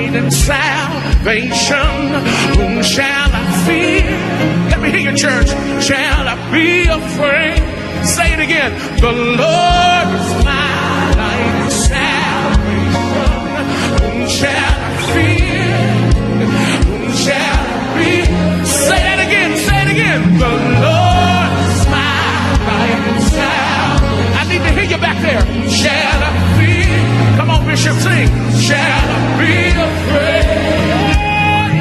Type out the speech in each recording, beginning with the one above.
light and salvation. Whom shall I fear? Let me hear you, church. Shall I be afraid? Say it again. The Lord is my light and salvation. Whom shall I fear? Whom shall I be? Say that again. Say it again. The Lord is my light and salvation. I need to hear you back there. Shall I fear? Come on, Bishop, sing. Shall I be afraid?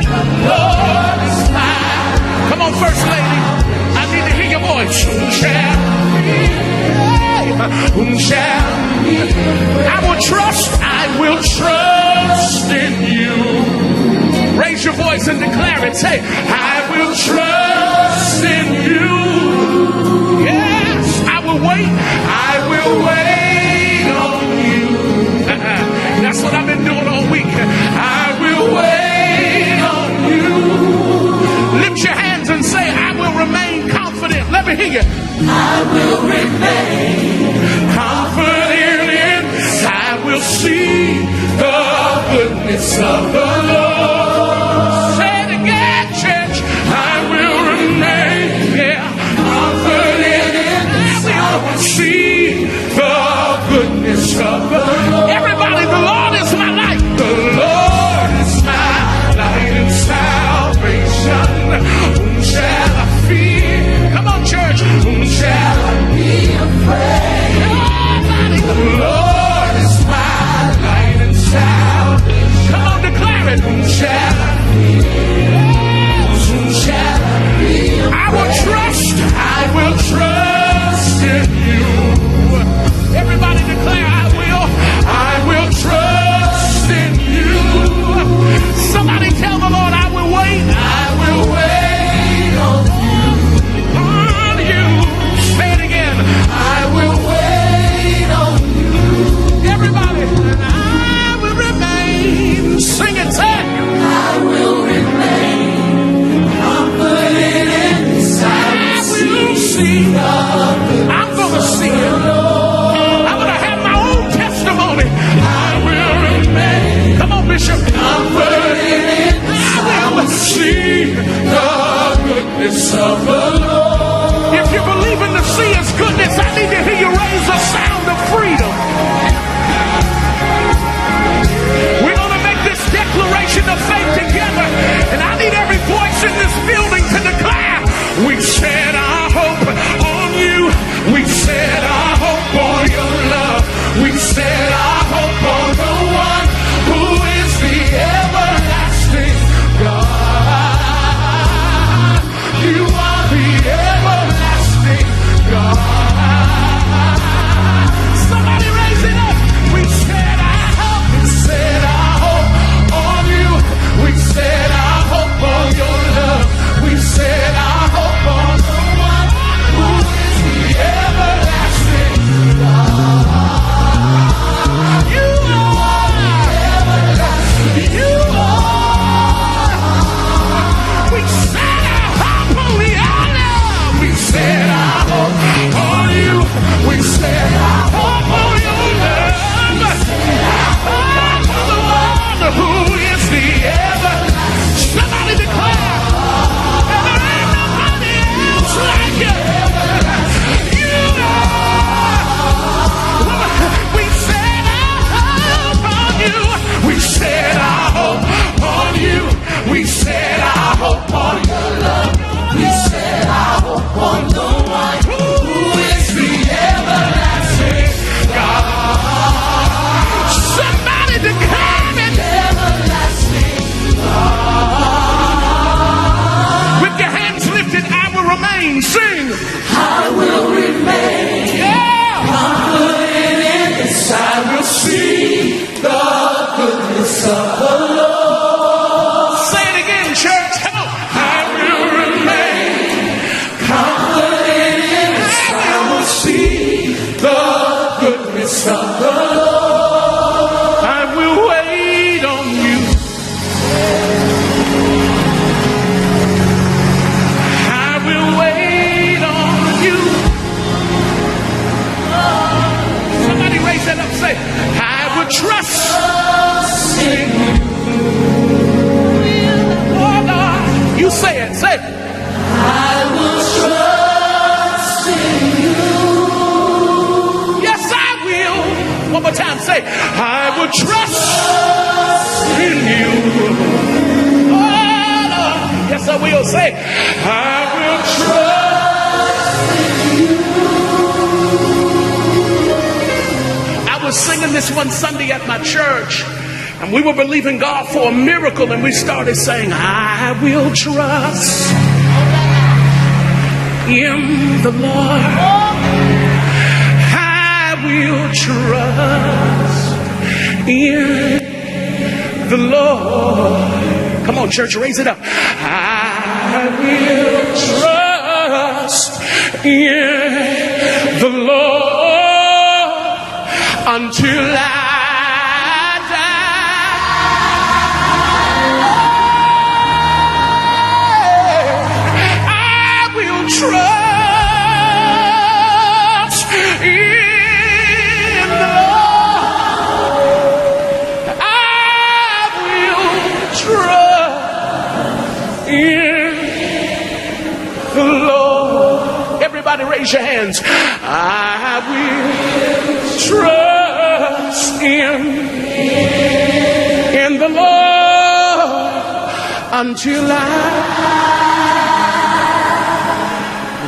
The Lord is mine. Come on, First Lady. I need to hear your voice. Whom shall I fear? Whom shall I will trust? I will trust in you. Raise your voice and declare it. Say, I will trust in you. Yes, I will wait. I will wait on you. That's what I've been doing all week. I will wait on you. Lift your hands and say, I will remain confident. Let me hear you. I will remain confident in this. I will see the goodness of the Lord. Say it again, church. I will remain, confident in this. I will see the goodness of the Lord. Everybody, the Lord is my light. The Lord is my light and salvation. Whom shall I fear? Come on, church. Whom shall I be afraid? Nobody. The Lord is my light and salvation. Come on, declare it. Whom shall I fear? Whom shall I be afraid? I will trust. I will trust in you. Everybody declare, I will trust in you. Somebody tell the Lord, I will wait. I will wait on you. On you. Say it again. I will wait on you. Everybody, and I will remain. Sing it, say it. I will remain confident in this. I will see God. I'm going to see it. Bishop, I will see the goodness of the Lord. If you believe in to see His goodness, I need to hear you raise the sound of freedom. We're going to make this declaration of faith together, and I need every voice in this building to declare, we set our hope on you. We set our hope on your love. We set our hope on the one who is the everlasting God. You are the everlasting God. Somebody raise it up. We set our hope. We set our hope on you. We set our hope on your love. We set our hope on the one who is the everlasting God. You are. We set our hope on the honor. We set our hope on you. We set our hope on your love. We set our hope on the one who is the ever. Somebody declare, there ain't nobody else like you. You are. We set our hope on you. We set our hope on you. We set our hope on your love. We set our hope on the one who is the everlasting God. Somebody declare it. Everlasting God. With your hands lifted, I will remain. Sing. I will remain. Yeah. Confident in this, I will see the goodness of the Lord. Say it again, church. Help. I will remain confident in this. I will see the goodness of the Lord. I will wait on you. I will wait on you. Somebody raise that up. Say, I will trust in you. will trust in you. Oh, Lord. Yes, I will. Say, I will trust. I was singing this one Sunday at my church, and we were believing God for a miracle, and we started saying, I will trust in the Lord. I will trust in the Lord. Come on, church, raise it up. I will trust in the Lord until I trust in the Lord. I will trust in the Lord. Everybody raise your hands. I will trust in the Lord until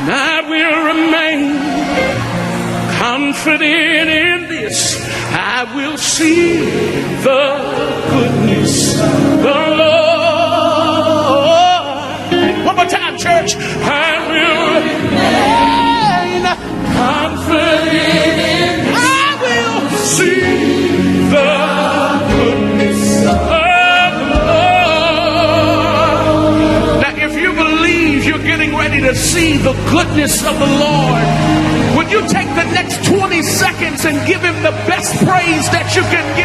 I will remain confident in this. I will see the goodness of the Lord. One more time, church. I will remain confident in this. I will see the goodness of the Lord. Now, if you believe you're getting ready to see the goodness of the Lord, would you take the next 20 seconds and give him the best praise that you can give?